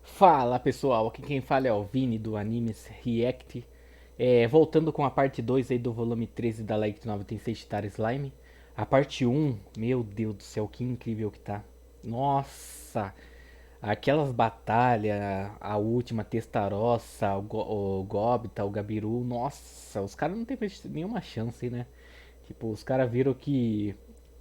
Fala pessoal, aqui quem fala é o Vini do Animes React. Voltando com a parte 2 aí do volume 13 da Light Novel Tensei Star Slime. A parte um, meu Deus do céu, que incrível que tá. Nossa, aquelas batalhas, a última Testarossa, o Gobita, o Gabiru, nossa, os caras não teve nenhuma chance, né? Tipo, os caras viram que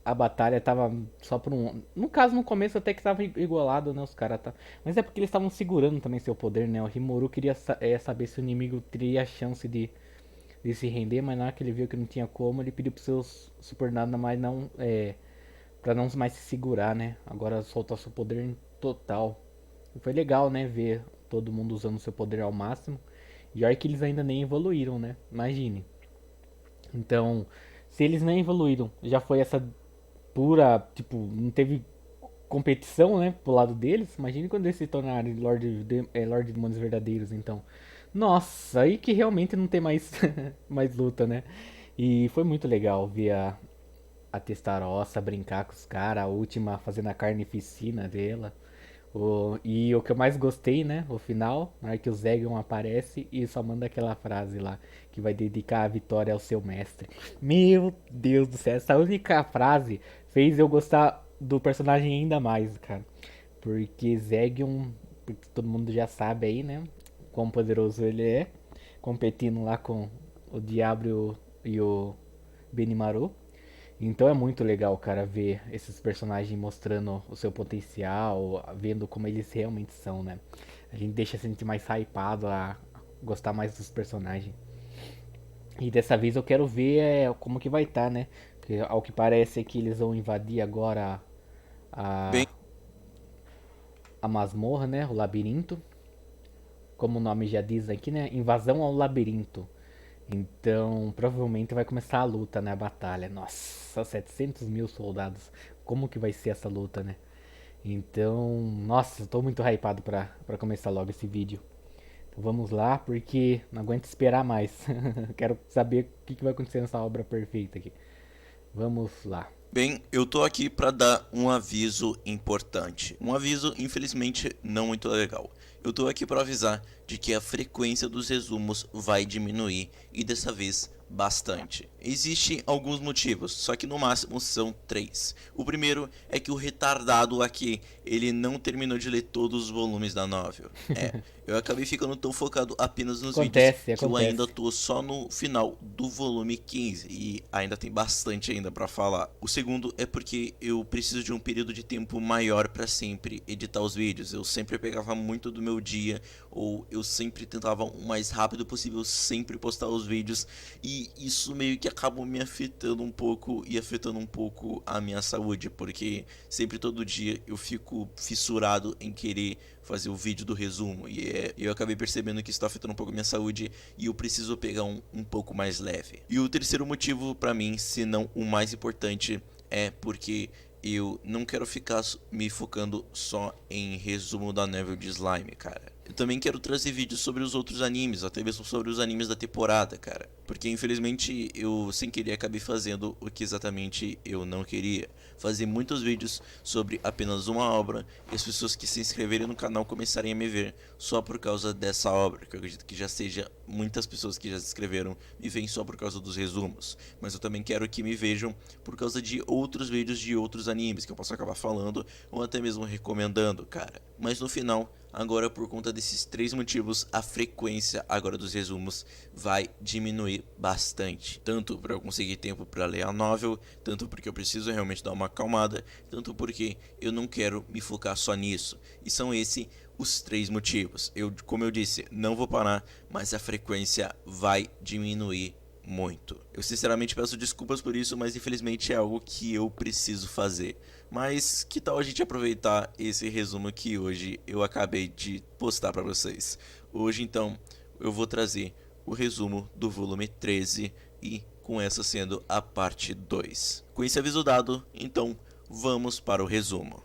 a batalha tava só por um. No caso, no começo até que tava igualado, né? Os caras tá. Mas é porque eles estavam segurando também seu poder, né? O Rimuru queria saber se o inimigo teria a chance de se render, mas na hora que ele viu que não tinha como, ele pediu pros seus subordinados mais não. Pra não mais se segurar, né? Agora soltar seu poder em total. E foi legal, né? Ver todo mundo usando seu poder ao máximo. E olha que eles ainda nem evoluíram, né? Imagine. Então, se eles nem evoluíram, já foi essa pura, tipo, não teve competição, né, pro lado deles. Imagine quando eles se tornarem Lord de Demônios verdadeiros, então. Nossa, aí que realmente não tem mais mais luta, né? E foi muito legal ver a Testarossa brincar com os caras, a última fazendo a carnificina dela. E o que eu mais gostei, né? O final, na hora que o Zegon aparece e só manda aquela frase lá, que vai dedicar a vitória ao seu mestre. Meu Deus do céu, essa única frase fez eu gostar do personagem ainda mais, cara. Porque Zegon, porque todo mundo já sabe aí, né? Quão poderoso ele é, competindo lá com o Diablo e o Benimaru. Então é muito legal, cara, ver esses personagens mostrando o seu potencial, vendo como eles realmente são, né? A gente deixa a gente mais hypado a gostar mais dos personagens. E dessa vez eu quero ver como que vai estar, né? Porque ao que parece é que eles vão invadir agora Bem, a, a masmorra, né? O labirinto. Como o nome já diz aqui, né? Invasão ao labirinto. Então, provavelmente vai começar a luta, né? A batalha. Nossa, 700 mil soldados. Como que vai ser essa luta, né? Então, nossa, tô muito hypado pra começar logo esse vídeo. Então vamos lá, porque não aguento esperar mais. Quero saber o que vai acontecer nessa obra perfeita aqui. Vamos lá. eu tô aqui para dar um aviso importante. Um aviso, infelizmente, não muito legal. Eu tô aqui para avisar de que a frequência dos resumos vai diminuir e dessa vez bastante. Existem alguns motivos, só que no máximo são 3. O primeiro é que o retardado aqui, ele não terminou de ler todos os volumes da novel. Eu acabei ficando tão focado apenas nos vídeos Acontece, que eu ainda acontece. tô só no final do volume 15 e ainda tem bastante ainda para falar. O segundo é porque eu preciso de um período de tempo maior para sempre editar os vídeos. Eu sempre pegava muito do meu dia, ou eu sempre tentava o mais rápido possível sempre postar os vídeos, e isso meio que acabou me afetando um pouco e afetando um pouco a minha saúde, porque sempre todo dia eu fico fissurado em querer fazer o vídeo do resumo, e eu acabei percebendo que isso está afetando um pouco a minha saúde e eu preciso pegar um pouco mais leve. E o terceiro motivo para mim, se não o mais importante, é porque eu não quero ficar me focando só em resumo da Neville de Slime, cara. Eu também quero trazer vídeos sobre os outros animes, até mesmo sobre os animes da temporada, cara. Porque infelizmente eu sem querer acabei fazendo o que exatamente eu não queria. Fazer muitos vídeos sobre apenas uma obra e as pessoas que se inscreverem no canal começarem a me ver só por causa dessa obra. Que eu acredito que já seja muitas pessoas que já se inscreveram me veem só por causa dos resumos. Mas eu também quero que me vejam por causa de outros vídeos de outros animes que eu posso acabar falando ou até mesmo recomendando, cara. Mas no final, agora por conta desses 3 motivos, a frequência agora dos resumos vai diminuir bastante. Tanto para eu conseguir tempo para ler a novel, tanto porque eu preciso realmente dar uma acalmada, tanto porque eu não quero me focar só nisso. E são esses os 3 motivos. Como eu disse, não vou parar, mas a frequência vai diminuir muito. Eu sinceramente peço desculpas por isso, mas infelizmente é algo que eu preciso fazer. Mas que tal a gente aproveitar esse resumo que hoje eu acabei de postar para vocês? Hoje então eu vou trazer o resumo do volume 13 e com essa sendo a parte 2. Com esse aviso dado, então vamos para o resumo.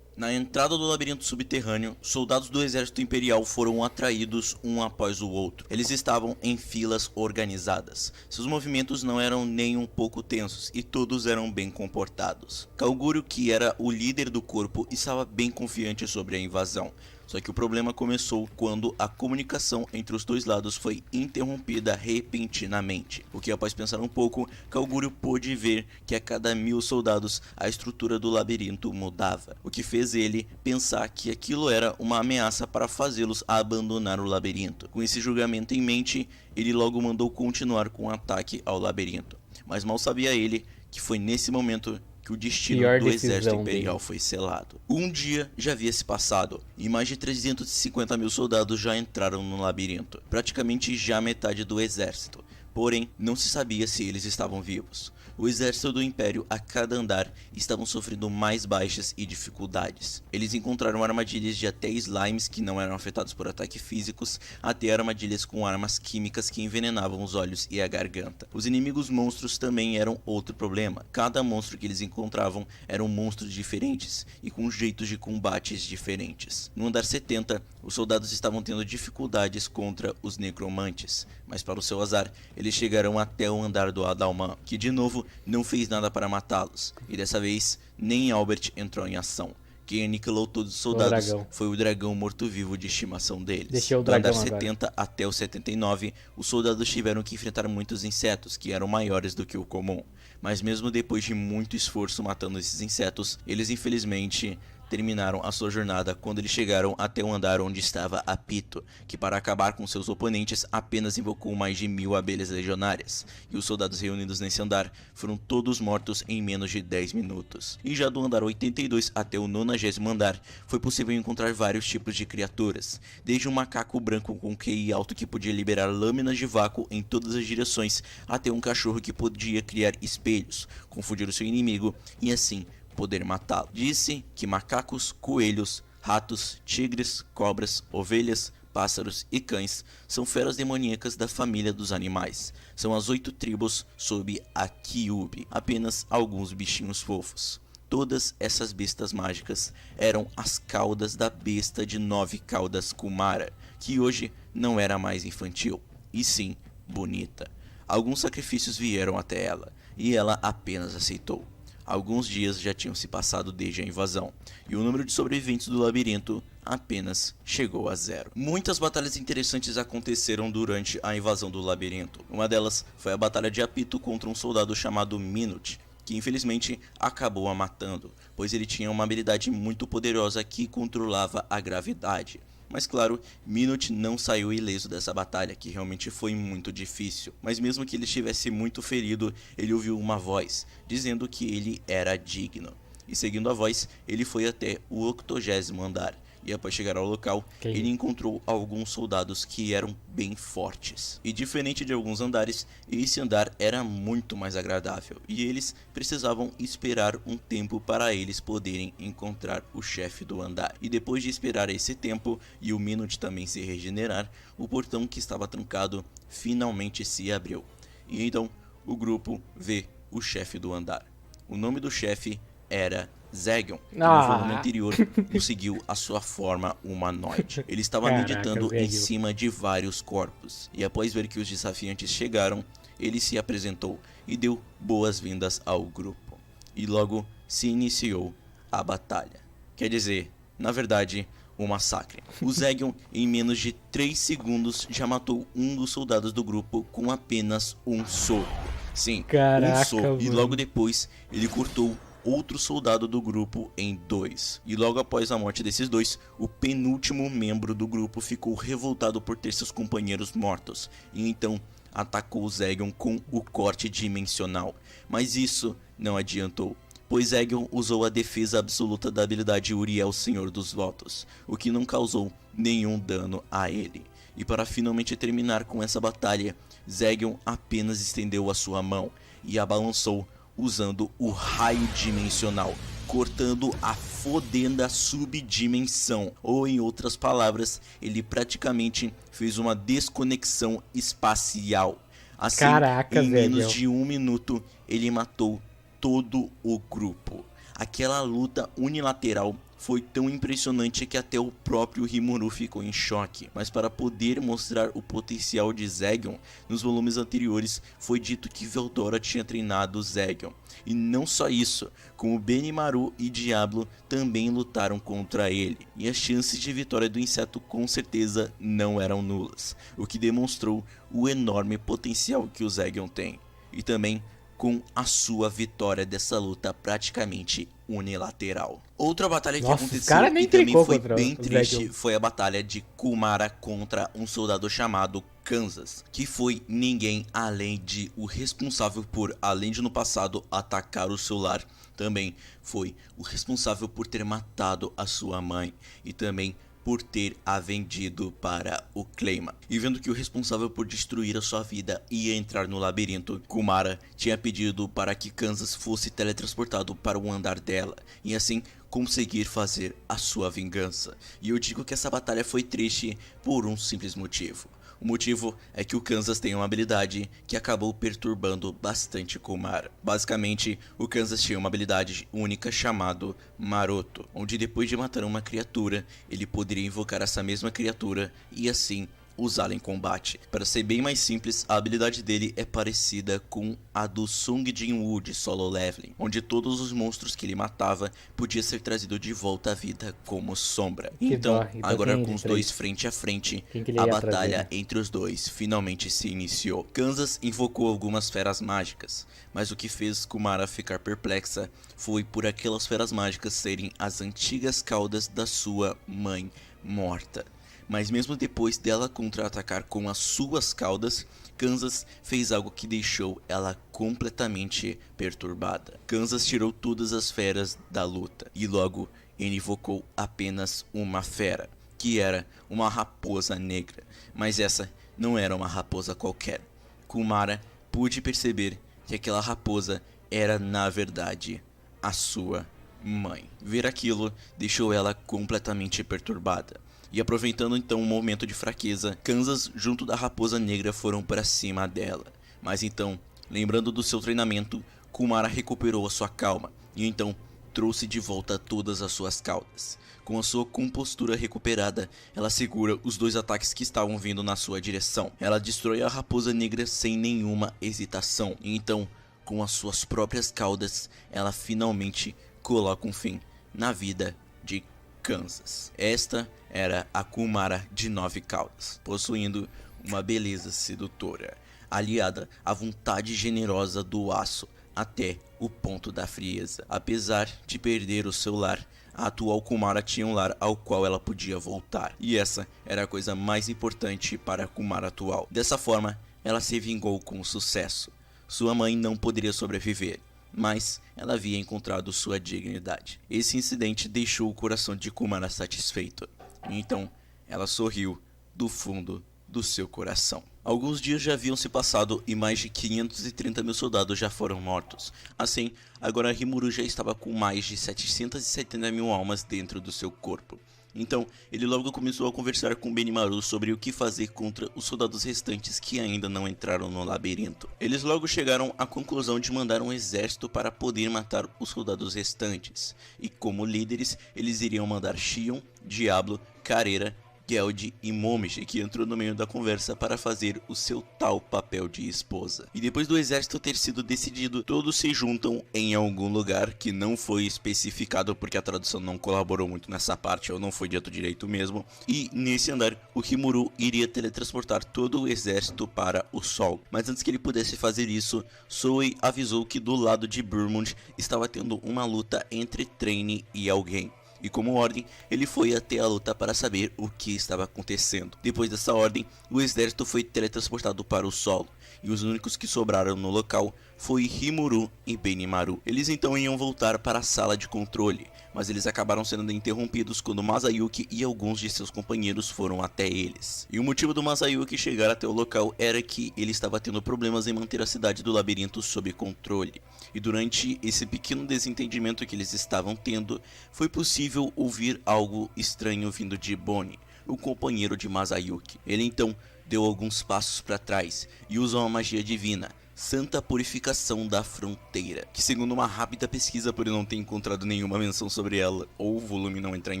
Na entrada do labirinto subterrâneo, soldados do exército imperial foram atraídos um após o outro. Eles estavam em filas organizadas. Seus movimentos não eram nem um pouco tensos e todos eram bem comportados. Kalgúrio, que era o líder do corpo, estava bem confiante sobre a invasão. Só que o problema começou quando a comunicação entre os dois lados foi interrompida repentinamente. O que, após pensar um pouco, Kalgúrio pôde ver que a cada 1000 soldados a estrutura do labirinto mudava, o que fez ele pensar que aquilo era uma ameaça para fazê-los abandonar o labirinto. Com esse julgamento em mente, ele logo mandou continuar com o ataque ao labirinto. Mas mal sabia ele que foi nesse momento que o destino do exército imperial foi selado. Um dia já havia se passado e mais de 350.000 soldados já entraram no labirinto, praticamente já metade do exército. Porém, não se sabia se eles estavam vivos. O exército do Império, a cada andar, estavam sofrendo mais baixas e dificuldades. Eles encontraram armadilhas de até slimes que não eram afetados por ataques físicos, até armadilhas com armas químicas que envenenavam os olhos e a garganta. Os inimigos monstros também eram outro problema. Cada monstro que eles encontravam eram monstros diferentes e com jeitos de combates diferentes. No andar 70, os soldados estavam tendo dificuldades contra os necromantes, mas para o seu azar, eles chegaram até o andar do Adalman, que de novo não fez nada para matá-los, e dessa vez nem Albert entrou em ação. Quem aniquilou todos os soldados foi o dragão morto-vivo de estimação deles. Do andar 70 até o 79, os soldados tiveram que enfrentar muitos insetos, que eram maiores do que o comum. Mas mesmo depois de muito esforço matando esses insetos, eles infelizmente terminaram a sua jornada quando eles chegaram até o andar onde estava Apito, que para acabar com seus oponentes apenas invocou mais de 1000 abelhas legionárias, e os soldados reunidos nesse andar foram todos mortos em menos de 10 minutos. E já do andar 82 até o 90º andar, foi possível encontrar vários tipos de criaturas, desde um macaco branco com QI alto que podia liberar lâminas de vácuo em todas as direções, até um cachorro que podia criar espelhos, confundir o seu inimigo e assim poder matá-lo. Disse que macacos, coelhos, ratos, tigres, cobras, ovelhas, pássaros e cães são feras demoníacas da família dos animais. São as 8 tribos sob a Kyuubi, apenas alguns bichinhos fofos. Todas essas bestas mágicas eram as caudas da besta de 9 caudas Kumara, que hoje não era mais infantil, e sim bonita. Alguns sacrifícios vieram até ela, e ela apenas aceitou. Alguns dias já tinham se passado desde a invasão, e o número de sobreviventes do labirinto apenas chegou a 0. Muitas batalhas interessantes aconteceram durante a invasão do labirinto. Uma delas foi a batalha de Apito contra um soldado chamado Minute, que infelizmente acabou a matando, pois ele tinha uma habilidade muito poderosa que controlava a gravidade. Mas claro, Minute não saiu ileso dessa batalha, que realmente foi muito difícil. Mas mesmo que ele estivesse muito ferido, ele ouviu uma voz, dizendo que ele era digno. E seguindo a voz, ele foi até o 80º andar. E após chegar ao local, ele encontrou alguns soldados que eram bem fortes. E diferente de alguns andares, esse andar era muito mais agradável. E eles precisavam esperar um tempo para eles poderem encontrar o chefe do andar. E depois de esperar esse tempo e o Minute também se regenerar, o portão que estava trancado finalmente se abriu. E então o grupo vê o chefe do andar. O nome do chefe era Zegion, que no volume anterior conseguiu a sua forma humanoide. Ele estava meditando em cima de vários corpos, e após ver que os desafiantes chegaram, ele se apresentou e deu boas-vindas ao grupo. E logo se iniciou a batalha. Quer dizer, na verdade, o massacre. O Zegion, em menos de 3 segundos, já matou um dos soldados do grupo com apenas um soco. Sim, um soco. E logo depois, ele cortou outro soldado do grupo em 2. E logo após a morte desses dois, o penúltimo membro do grupo ficou revoltado por ter seus companheiros mortos, e então atacou Zegion com o corte dimensional. Mas isso não adiantou, pois Zegion usou a defesa absoluta da habilidade Uriel Senhor dos Votos, o que não causou nenhum dano a ele. E para finalmente terminar com essa batalha, Zegion apenas estendeu a sua mão e a balançou usando o raio dimensional, cortando a fodenda subdimensão. Ou em outras palavras, ele praticamente fez uma desconexão espacial. Assim, em menos de 1 minuto, ele matou todo o grupo. Aquela luta unilateral foi tão impressionante que até o próprio Rimuru ficou em choque. Mas para poder mostrar o potencial de Zegion, nos volumes anteriores foi dito que Veldora tinha treinado Zegion. E não só isso, como Benimaru e Diablo também lutaram contra ele, e as chances de vitória do inseto com certeza não eram nulas, o que demonstrou o enorme potencial que o Zegion tem. E também com a sua vitória dessa luta praticamente unilateral. Outra batalha que aconteceu e também foi bem triste foi a batalha de Kumara contra um soldado chamado Kansas, que foi ninguém além de o responsável por, além de no passado atacar o seu lar, também foi o responsável por ter matado a sua mãe e também por ter a vendido para o Clayman. E vendo que o responsável por destruir a sua vida ia entrar no labirinto, Kumara tinha pedido para que Kansas fosse teletransportado para o andar dela e assim conseguir fazer a sua vingança. E eu digo que essa batalha foi triste por um simples motivo. O motivo é que o Kansas tem uma habilidade que acabou perturbando bastante Kumara. Basicamente, o Kansas tinha uma habilidade única chamada Maroto, onde depois de matar uma criatura, ele poderia invocar essa mesma criatura e assim usá-la em combate. Para ser bem mais simples, a habilidade dele é parecida com a do Sung Jin-woo de Solo Leveling, onde todos os monstros que ele matava podia ser trazido de volta à vida como sombra. Então, agora com os dois frente a frente, a batalha entre os dois finalmente se iniciou. Kansas invocou algumas feras mágicas, mas o que fez Kumara ficar perplexa foi por aquelas feras mágicas serem as antigas caudas da sua mãe morta. Mas mesmo depois dela contra-atacar com as suas caudas, Kansas fez algo que deixou ela completamente perturbada. Kansas tirou todas as feras da luta e logo ele invocou apenas uma fera, que era uma raposa negra. Mas essa não era uma raposa qualquer. Kumara pôde perceber que aquela raposa era na verdade a sua mãe. Ver aquilo deixou ela completamente perturbada. E aproveitando então um momento de fraqueza, Kansas junto da raposa negra foram para cima dela. Mas então, lembrando do seu treinamento, Kumara recuperou a sua calma e então trouxe de volta todas as suas caudas. Com a sua compostura recuperada, ela segura os dois ataques que estavam vindo na sua direção. Ela destrói a raposa negra sem nenhuma hesitação. E então, com as suas próprias caudas, ela finalmente coloca um fim na vida de Kansas. Esta era a Kumara de 9 caudas, possuindo uma beleza sedutora, aliada à vontade generosa do aço até o ponto da frieza. Apesar de perder o seu lar, a atual Kumara tinha um lar ao qual ela podia voltar, e essa era a coisa mais importante para a Kumara atual. Dessa forma, ela se vingou com sucesso. Sua mãe não poderia sobreviver, mas ela havia encontrado sua dignidade. Esse incidente deixou o coração de Kumara satisfeito, então ela sorriu do fundo do seu coração. Alguns dias já haviam se passado e mais de 530 mil soldados já foram mortos. Assim, agora Rimuru já estava com mais de 770 mil almas dentro do seu corpo. Então, ele logo começou a conversar com Benimaru sobre o que fazer contra os soldados restantes que ainda não entraram no labirinto. Eles logo chegaram à conclusão de mandar um exército para poder matar os soldados restantes. E como líderes, eles iriam mandar Shion, Diablo, Carreira, Geld e Momiji, que entrou no meio da conversa para fazer o seu tal papel de esposa. E depois do exército ter sido decidido, todos se juntam em algum lugar que não foi especificado porque a tradução não colaborou muito nessa parte, ou não foi dito direito mesmo. E nesse andar, o Rimuru iria teletransportar todo o exército para o sol. Mas antes que ele pudesse fazer isso, Soei avisou que do lado de Burmund estava tendo uma luta entre Traine e alguém. E como ordem, ele foi até a luta para saber o que estava acontecendo. Depois dessa ordem, o exército foi teletransportado para o solo, e os únicos que sobraram no local foi Rimuru e Benimaru. Eles então iam voltar para a sala de controle, mas eles acabaram sendo interrompidos quando Masayuki e alguns de seus companheiros foram até eles. E o motivo do Masayuki chegar até o local era que ele estava tendo problemas em manter a cidade do labirinto sob controle. E durante esse pequeno desentendimento que eles estavam tendo, foi possível ouvir algo estranho vindo de Bonnie, o companheiro de Masayuki. Ele então deu alguns passos para trás e usou uma magia divina Santa Purificação da Fronteira, que segundo uma rápida pesquisa por eu não ter encontrado nenhuma menção sobre ela, ou o volume não entrar em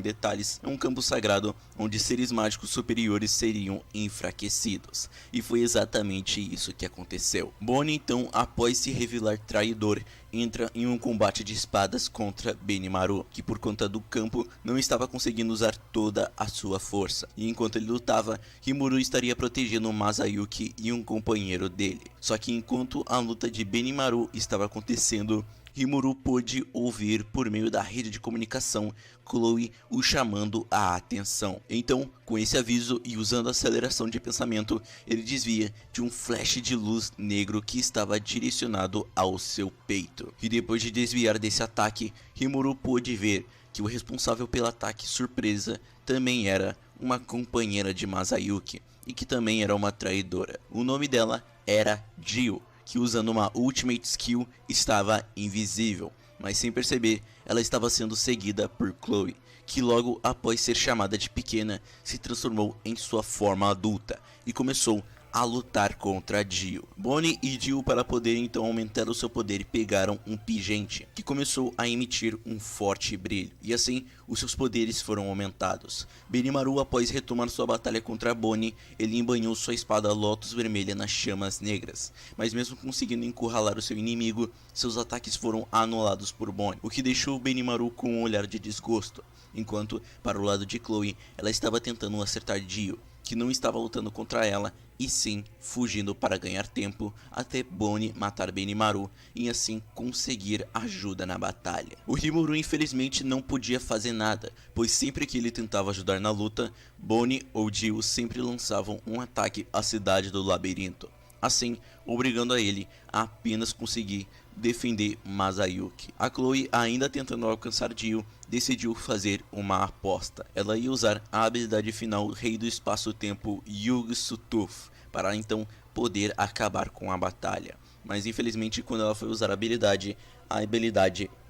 detalhes, é um campo sagrado onde seres mágicos superiores seriam enfraquecidos, e foi exatamente isso que aconteceu. Bonnie então, após se revelar traidor, entra em um combate de espadas contra Benimaru, que por conta do campo não estava conseguindo usar toda a sua força, e enquanto ele lutava, Rimuru estaria protegendo Masayuki e um companheiro dele. Só que enquanto a luta de Benimaru estava acontecendo, Rimuru pôde ouvir por meio da rede de comunicação Chloe o chamando a atenção. Então, com esse aviso e usando a aceleração de pensamento, ele desvia de um flash de luz negro que estava direcionado ao seu peito. E depois de desviar desse ataque, Rimuru pôde ver que o responsável pelo ataque surpresa também era uma companheira de Masayuki e que também era uma traidora. O nome dela era Jill, que usando uma Ultimate Skill estava invisível, mas sem perceber, ela estava sendo seguida por Chloe, que logo após ser chamada de pequena, se transformou em sua forma adulta e começou a lutar contra Jill. Bonnie e Jill, para poder então aumentar o seu poder, pegaram um pingente que começou a emitir um forte brilho, e assim os seus poderes foram aumentados. Benimaru, após retomar sua batalha contra Bonnie, ele embanhou sua espada Lotus vermelha nas chamas negras, mas mesmo conseguindo encurralar o seu inimigo, seus ataques foram anulados por Bonnie, o que deixou Benimaru com um olhar de desgosto, enquanto para o lado de Chloe, ela estava tentando acertar Jill, que não estava lutando contra ela, e sim fugindo para ganhar tempo até Bonnie matar Benimaru e assim conseguir ajuda na batalha. O Rimuru infelizmente não podia fazer nada, pois sempre que ele tentava ajudar na luta, Bonnie ou Jill sempre lançavam um ataque à cidade do labirinto, assim obrigando a ele a apenas conseguir defender Masayuki. A Chloe, ainda tentando alcançar Jill, decidiu fazer uma aposta. Ela ia usar a habilidade final Rei do Espaço-Tempo Yug-Sothoth para então poder acabar com a batalha. Mas infelizmente quando ela foi usar a habilidade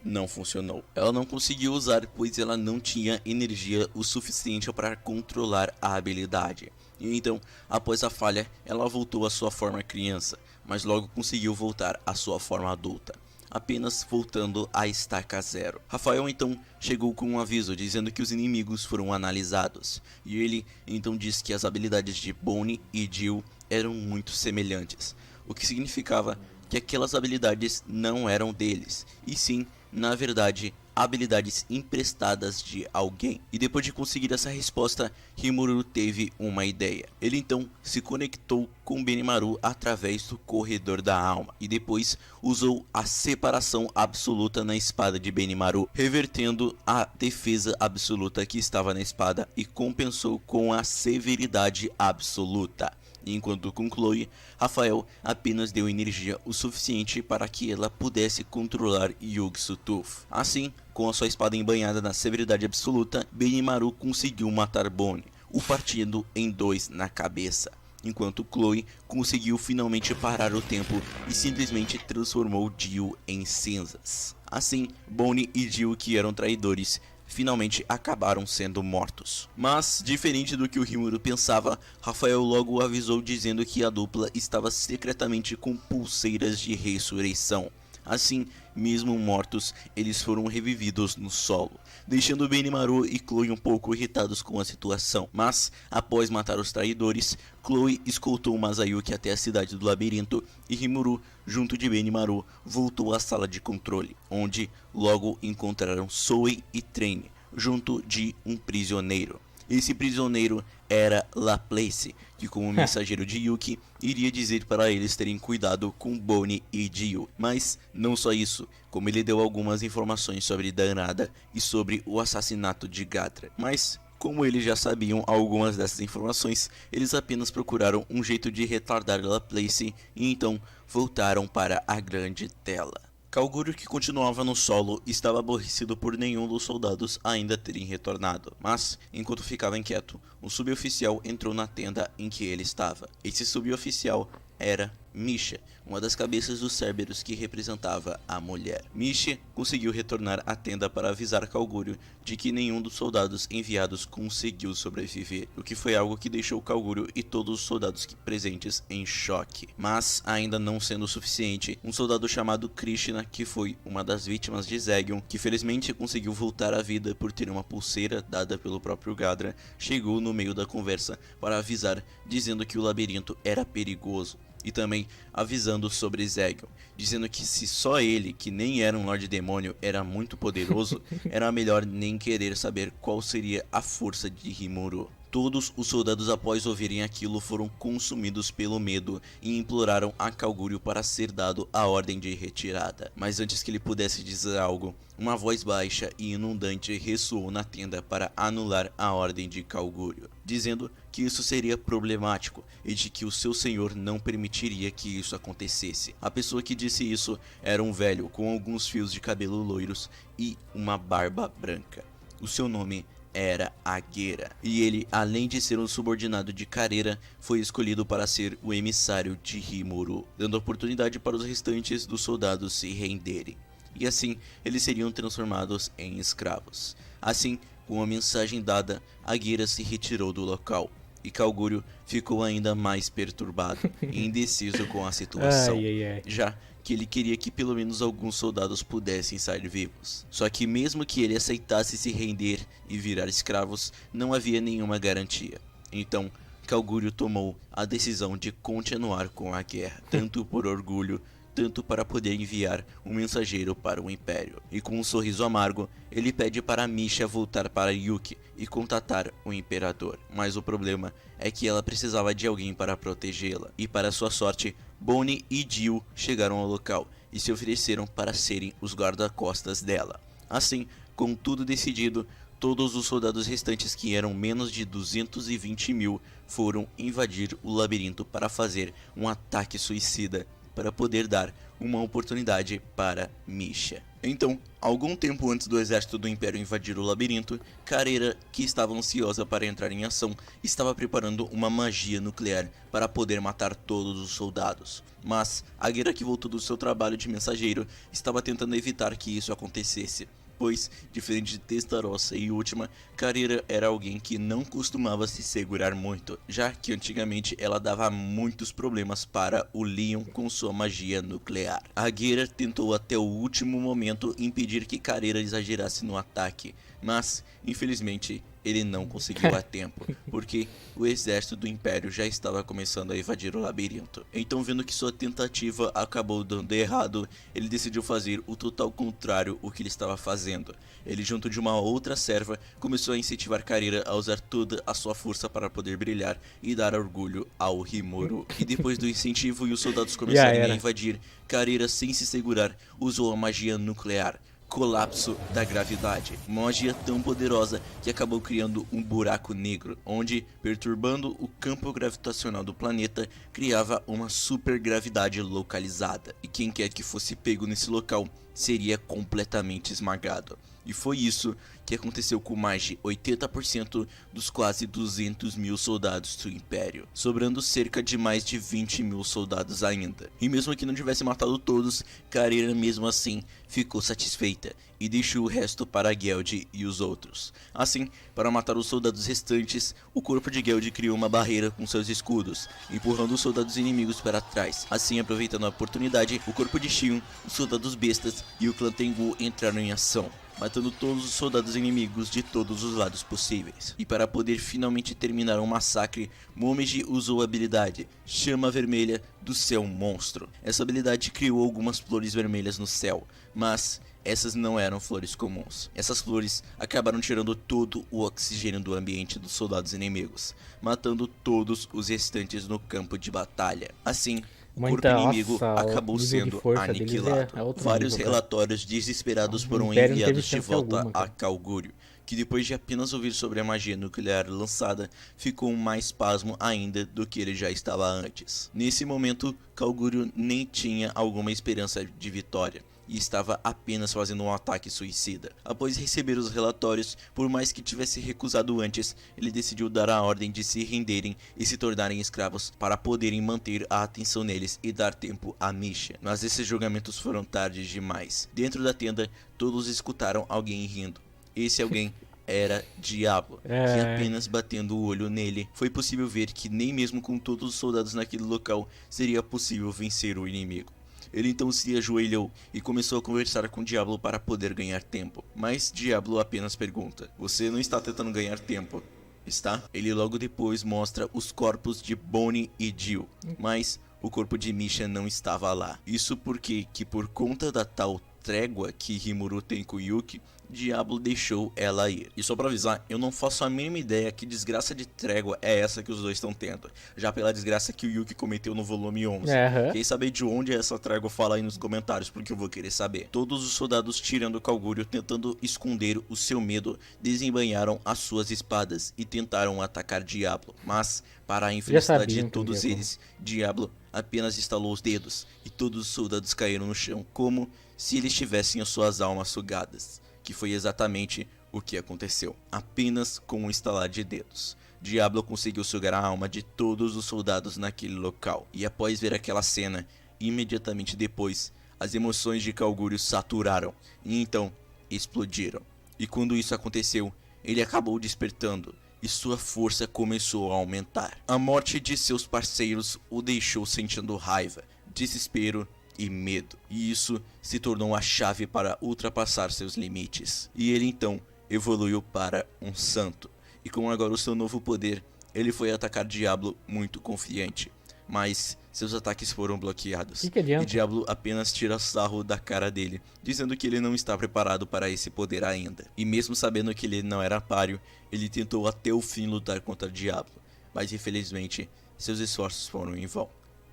não funcionou. Ela não conseguiu usar pois ela não tinha energia o suficiente para controlar a habilidade. E então, após a falha, ela voltou à sua forma criança, mas logo conseguiu voltar à sua forma adulta, apenas voltando à estaca zero. Rafael então chegou com um aviso dizendo que os inimigos foram analisados, e ele então disse que as habilidades de Bonnie e Jill eram muito semelhantes, o que significava que aquelas habilidades não eram deles, e sim, na verdade, habilidades emprestadas de alguém. E depois de conseguir essa resposta, Rimuru teve uma ideia. Ele então se conectou com Benimaru através do corredor da alma e depois usou a separação absoluta na espada de Benimaru, revertendo a defesa absoluta que estava na espada e compensou com a severidade absoluta. Enquanto com Chloe, Rafael apenas deu energia o suficiente para que ela pudesse controlar Yog-Sothoth. Assim, com a sua espada embanhada na severidade absoluta, Benimaru conseguiu matar Bonnie, o partindo em dois na cabeça, enquanto Chloe conseguiu finalmente parar o tempo e simplesmente transformou Jill em cinzas. Assim, Bonnie e Jill, que eram traidores, finalmente acabaram sendo mortos. Mas, diferente do que o Rimuru pensava, Rafael logo avisou dizendo que a dupla estava secretamente com pulseiras de ressurreição. Assim, mesmo mortos, eles foram revividos no solo, deixando Benimaru e Chloe um pouco irritados com a situação. Mas, após matar os traidores, Chloe escoltou Masayuki até a cidade do labirinto e Rimuru, junto de Benimaru, voltou à sala de controle, onde logo encontraram Zoe e Train, junto de um prisioneiro. Esse prisioneiro era Laplace, que como mensageiro de Yuki, iria dizer para eles terem cuidado com Bonnie e Jill. Mas não só isso, como ele deu algumas informações sobre Danada e sobre o assassinato de Gatra. Mas, como eles já sabiam algumas dessas informações, eles apenas procuraram um jeito de retardar Laplace e então voltaram para a grande tela. Kalguro, que continuava no solo, estava aborrecido por nenhum dos soldados ainda terem retornado, mas, enquanto ficava inquieto, um suboficial entrou na tenda em que ele estava. Esse suboficial era Misha, uma das cabeças dos Cerberus que representava a mulher. Misha conseguiu retornar à tenda para avisar Calgúrio de que nenhum dos soldados enviados conseguiu sobreviver, o que foi algo que deixou Calgúrio e todos os soldados presentes em choque. Mas, ainda não sendo o suficiente, um soldado chamado Krishna, que foi uma das vítimas de Zegion, que felizmente conseguiu voltar à vida por ter uma pulseira dada pelo próprio Gadra, chegou no meio da conversa para avisar, dizendo que o labirinto era perigoso. E também avisando sobre Zegion, dizendo que se só ele, que nem era um Lorde Demônio, era muito poderoso, era melhor nem querer saber qual seria a força de Rimuru. Todos os soldados, após ouvirem aquilo, foram consumidos pelo medo e imploraram a Calgúrio para ser dado a ordem de retirada. Mas antes que ele pudesse dizer algo, uma voz baixa e inundante ressoou na tenda para anular a ordem de Calgúrio, dizendo que isso seria problemático e de que o seu senhor não permitiria que isso acontecesse. A pessoa que disse isso era um velho com alguns fios de cabelo loiros e uma barba branca. O seu nome era Agera, e ele, além de ser um subordinado de Carrera, foi escolhido para ser o emissário de Rimuru, dando oportunidade para os restantes dos soldados se renderem. E assim, eles seriam transformados em escravos. Assim, com a mensagem dada, Agera se retirou do local, e Calgúrio ficou ainda mais perturbado e indeciso com a situação, já que ele queria que pelo menos alguns soldados pudessem sair vivos. Só que mesmo que ele aceitasse se render e virar escravos, não havia nenhuma garantia. Então, Calgúrio tomou a decisão de continuar com a guerra, tanto por orgulho, tanto para poder enviar um mensageiro para o Império. E com um sorriso amargo, ele pede para Misha voltar para Yuki e contatar o Imperador. Mas o problema é que ela precisava de alguém para protegê-la. E para sua sorte, Bonnie e Jill chegaram ao local e se ofereceram para serem os guarda-costas dela. Assim, com tudo decidido, todos os soldados restantes, que eram menos de 220 mil, foram invadir o labirinto para fazer um ataque suicida para poder dar uma oportunidade para Misha. Então, algum tempo antes do exército do Império invadir o labirinto, Carrera, que estava ansiosa para entrar em ação, estava preparando uma magia nuclear para poder matar todos os soldados. Mas Agera, que voltou do seu trabalho de mensageiro, estava tentando evitar que isso acontecesse. Pois, diferente de Testarossa e Última, Carrera era alguém que não costumava se segurar muito, já que antigamente ela dava muitos problemas para o Leon com sua magia nuclear. Agera tentou até o último momento impedir que Carrera exagerasse no ataque, mas, infelizmente, ele não conseguiu a tempo, porque o exército do Império já estava começando a invadir o labirinto. Então, vendo que sua tentativa acabou dando errado, ele decidiu fazer o total contrário ao que ele estava fazendo. Ele, junto de uma outra serva, começou a incentivar Carrera a usar toda a sua força para poder brilhar e dar orgulho ao Rimuru. E depois do incentivo e os soldados começarem a invadir, Carrera, sem se segurar, usou a magia nuclear. Colapso da gravidade, uma magia tão poderosa que acabou criando um buraco negro, onde, perturbando o campo gravitacional do planeta, criava uma supergravidade localizada, e quem quer que fosse pego nesse local seria completamente esmagado. E foi isso que aconteceu com mais de 80% dos quase 200 mil soldados do Império, sobrando cerca de mais de 20 mil soldados ainda. E mesmo que não tivesse matado todos, Carrera mesmo assim ficou satisfeita e deixou o resto para Geld e os outros. Assim, para matar os soldados restantes, o corpo de Geld criou uma barreira com seus escudos, empurrando os soldados inimigos para trás. Assim, aproveitando a oportunidade, o corpo de Xion, os soldados bestas e o clã Tengu entraram em ação, matando todos os soldados inimigos de todos os lados possíveis. E para poder finalmente terminar o massacre, Momiji usou a habilidade Chama Vermelha do Céu Monstro. Essa habilidade criou algumas flores vermelhas no céu, mas essas não eram flores comuns. Essas flores acabaram tirando todo o oxigênio do ambiente dos soldados inimigos, matando todos os restantes no campo de batalha. Assim, o corpo inimigo acabou sendo aniquilado. Vários relatórios desesperados foram enviados de volta a Calgúrio, que depois de apenas ouvir sobre a magia nuclear lançada, ficou mais pasmo ainda do que ele já estava antes. Nesse momento, Calgúrio nem tinha alguma esperança de vitória e estava apenas fazendo um ataque suicida. Após receber os relatórios, por mais que tivesse recusado antes, ele decidiu dar a ordem de se renderem e se tornarem escravos para poderem manter a atenção neles e dar tempo a Misha. Mas esses julgamentos foram tarde demais. Dentro da tenda, todos escutaram alguém rindo. Esse alguém era Diablo, que apenas batendo o olho nele, foi possível ver que nem mesmo com todos os soldados naquele local seria possível vencer o inimigo. Ele então se ajoelhou e começou a conversar com Diablo para poder ganhar tempo. Mas Diablo apenas pergunta: "Você não está tentando ganhar tempo, está?" Ele logo depois mostra os corpos de Bonnie e Jill, mas o corpo de Misha não estava lá. Isso porque por conta da tal trégua que Rimuru tem com Yuki, Diablo deixou ela ir. E só pra avisar, eu não faço a mínima ideia que desgraça de trégua é essa que os dois estão tendo, já pela desgraça que o Yuki cometeu no volume 11. Quem saber de onde é essa trégua, fala aí nos comentários, porque eu vou querer saber. Todos os soldados tirando Calgúrio, tentando esconder o seu medo, desembainharam as suas espadas e tentaram atacar Diablo, mas para a infelicidade de todos eles, Diablo apenas estalou os dedos e todos os soldados caíram no chão como se eles tivessem as suas almas sugadas, que foi exatamente o que aconteceu. Apenas com um estalar de dedos, Diablo conseguiu sugar a alma de todos os soldados naquele local. E após ver aquela cena, imediatamente depois, as emoções de Calgúrio saturaram e então explodiram. E quando isso aconteceu, ele acabou despertando e sua força começou a aumentar. A morte de seus parceiros o deixou sentindo raiva, desespero e medo, e isso se tornou a chave para ultrapassar seus limites. E ele então evoluiu para um santo, e com agora o seu novo poder, ele foi atacar Diablo muito confiante, mas seus ataques foram bloqueados, e Diablo apenas tira sarro da cara dele, dizendo que ele não está preparado para esse poder ainda. E mesmo sabendo que ele não era páreo, ele tentou até o fim lutar contra Diablo, mas infelizmente seus esforços foram em vão,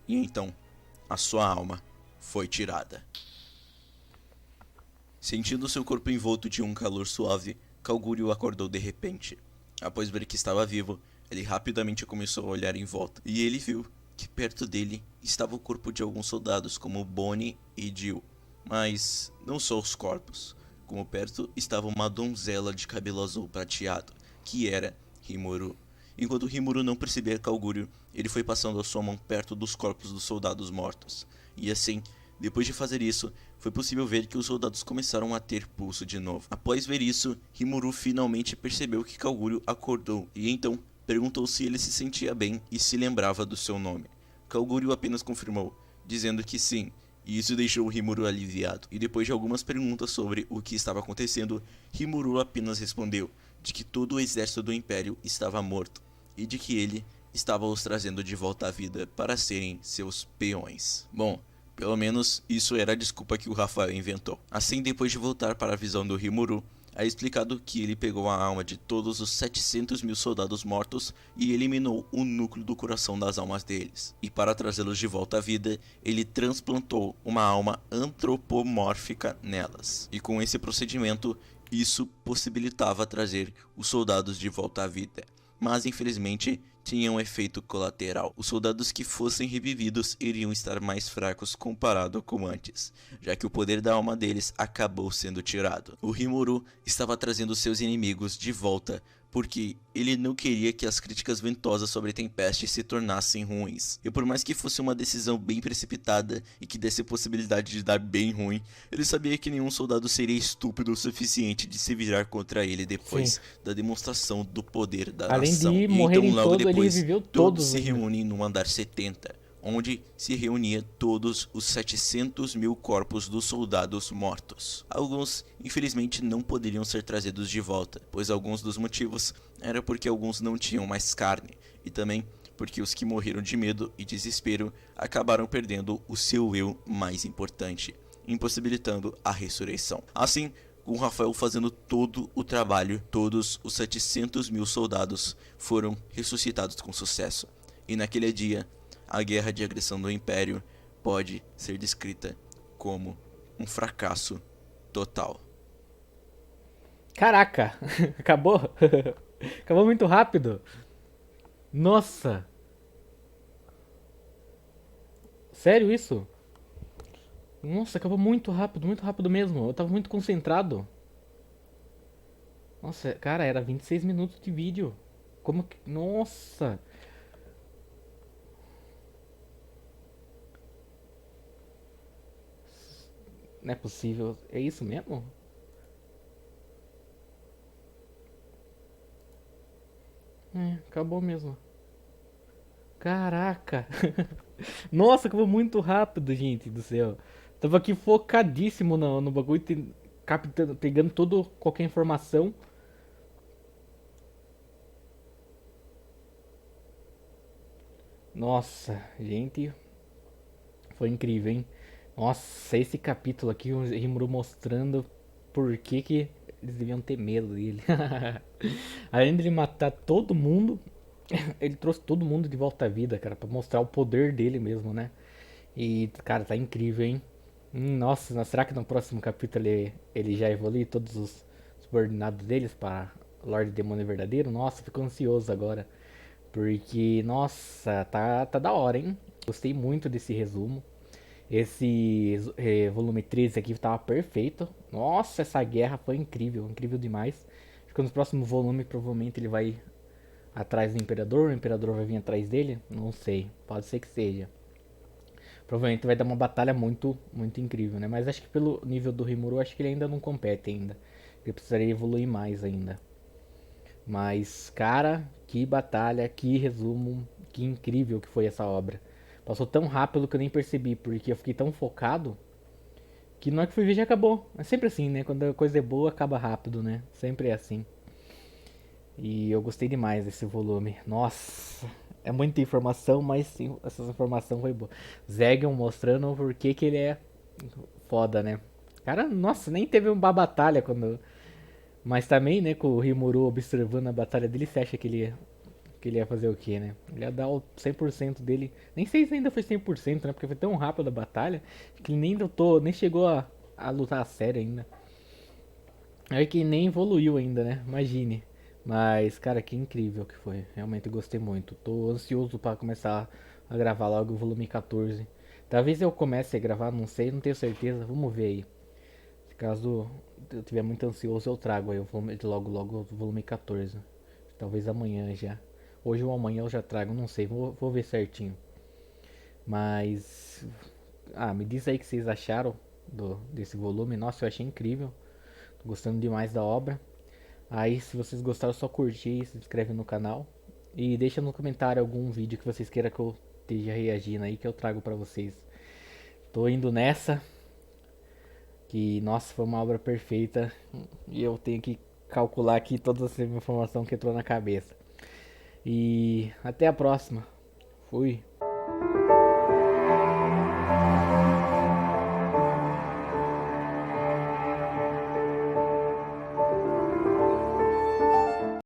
e então a sua alma foi tirada. Sentindo seu corpo envolto de um calor suave, Calgúrio acordou de repente. Após ver que estava vivo, ele rapidamente começou a olhar em volta, e ele viu que perto dele estava o corpo de alguns soldados, como Bonnie e Jill. Mas não só os corpos, como perto estava uma donzela de cabelo azul prateado, que era Rimuru. Enquanto Rimuru não percebia Calgúrio, ele foi passando a sua mão perto dos corpos dos soldados mortos. E assim, depois de fazer isso, foi possível ver que os soldados começaram a ter pulso de novo. Após ver isso, Rimuru finalmente percebeu que Calgúrio acordou e então perguntou se ele se sentia bem e se lembrava do seu nome. Calgúrio apenas confirmou, dizendo que sim, e isso deixou Rimuru aliviado. E depois de algumas perguntas sobre o que estava acontecendo, Rimuru apenas respondeu de que todo o exército do Império estava morto e de que ele estava os trazendo de volta à vida para serem seus peões. Bom, pelo menos isso era a desculpa que o Rafael inventou. Assim, depois de voltar para a visão do Rimuru, é explicado que ele pegou a alma de todos os 700 mil soldados mortos e eliminou o núcleo do coração das almas deles. E para trazê-los de volta à vida, ele transplantou uma alma antropomórfica nelas. E com esse procedimento, isso possibilitava trazer os soldados de volta à vida. Mas infelizmente tinha um efeito colateral. Os soldados que fossem revividos iriam estar mais fracos comparado com antes, já que o poder da alma deles acabou sendo tirado. O Rimuru estava trazendo seus inimigos de volta porque ele não queria que as críticas ventosas sobre Tempest se tornassem ruins. E por mais que fosse uma decisão bem precipitada e que desse possibilidade de dar bem ruim, ele sabia que nenhum soldado seria estúpido o suficiente de se virar contra ele depois da demonstração do poder da nação. Além de morrerem então, todos, ele reviveu todos se reúnem no andar 70, onde se reunia todos os 700 mil corpos dos soldados mortos. Alguns, infelizmente, não poderiam ser trazidos de volta, pois alguns dos motivos era porque alguns não tinham mais carne, e também porque os que morreram de medo e desespero acabaram perdendo o seu eu mais importante, impossibilitando a ressurreição. Assim, com Rafael fazendo todo o trabalho, todos os 700 mil soldados foram ressuscitados com sucesso, e naquele dia, a guerra de agressão do Império pode ser descrita como um fracasso total. Caraca, acabou? Acabou muito rápido. Nossa, sério isso? Nossa, acabou muito rápido mesmo. Eu tava muito concentrado. Nossa, cara, era 26 minutos de vídeo. Como que. Nossa! Não é possível. É isso mesmo? É, acabou mesmo. Caraca! Nossa, acabou muito rápido, gente do céu. Tava aqui focadíssimo no bagulho, captando, pegando todo, qualquer informação. Nossa, gente, foi incrível, hein? Nossa, esse capítulo aqui, o Rimuru mostrando por que eles deviam ter medo dele. Além de ele matar todo mundo, ele trouxe todo mundo de volta à vida, cara, pra mostrar o poder dele mesmo, né? E, cara, tá incrível, hein? Nossa, será que no próximo capítulo ele já evolui todos os subordinados deles para Lorde Demônio Verdadeiro? Nossa, fico ansioso agora. Porque, nossa, tá da hora, hein? Gostei muito desse resumo. Esse volume 13 aqui tava perfeito. Nossa, essa guerra foi incrível, incrível demais. Acho que no próximo volume provavelmente ele vai atrás do Imperador, o Imperador vai vir atrás dele? Não sei, pode ser que seja. Provavelmente vai dar uma batalha muito incrível, né? Mas acho que pelo nível do Rimuru, acho que ele ainda não compete ainda. Ele precisaria evoluir mais ainda. Mas, cara, que batalha, que resumo, que incrível que foi essa obra. Passou tão rápido que eu nem percebi, porque eu fiquei tão focado que na hora que fui ver já acabou. É sempre assim, né? Quando a coisa é boa, acaba rápido, né? Sempre é assim. E eu gostei demais desse volume. Nossa, é muita informação, mas sim, essa informação foi boa. Zegion mostrando por que ele é foda, né? Cara, nossa, nem teve uma batalha quando. Mas também, né, com o Rimuru observando a batalha dele, você acha que ele ia fazer o quê, né? Ele ia dar o 100% dele. Nem sei se ainda foi 100%, né? Porque foi tão rápido a batalha que ele nem lutou, nem chegou a lutar a sério ainda. É que nem evoluiu ainda, né? Imagine. Mas, cara, que incrível que foi. Realmente gostei muito. Tô ansioso para começar a gravar logo o volume 14. Talvez eu comece a gravar, não sei, não tenho certeza. Vamos ver aí. Se caso eu tiver muito ansioso, eu trago aí o volume, logo o volume 14. Talvez amanhã já. Hoje ou amanhã eu já trago, não sei. Vou ver certinho. Mas. Ah, me diz aí o que vocês acharam desse volume. Nossa, eu achei incrível. Tô gostando demais da obra. Aí, se vocês gostaram, é só curtir, se inscreve no canal. E deixa no comentário algum vídeo que vocês queiram que eu esteja reagindo aí, que eu trago pra vocês. Tô indo nessa, que nossa, foi uma obra perfeita. E eu tenho que calcular aqui toda essa informação que entrou na cabeça. E até a próxima. Fui.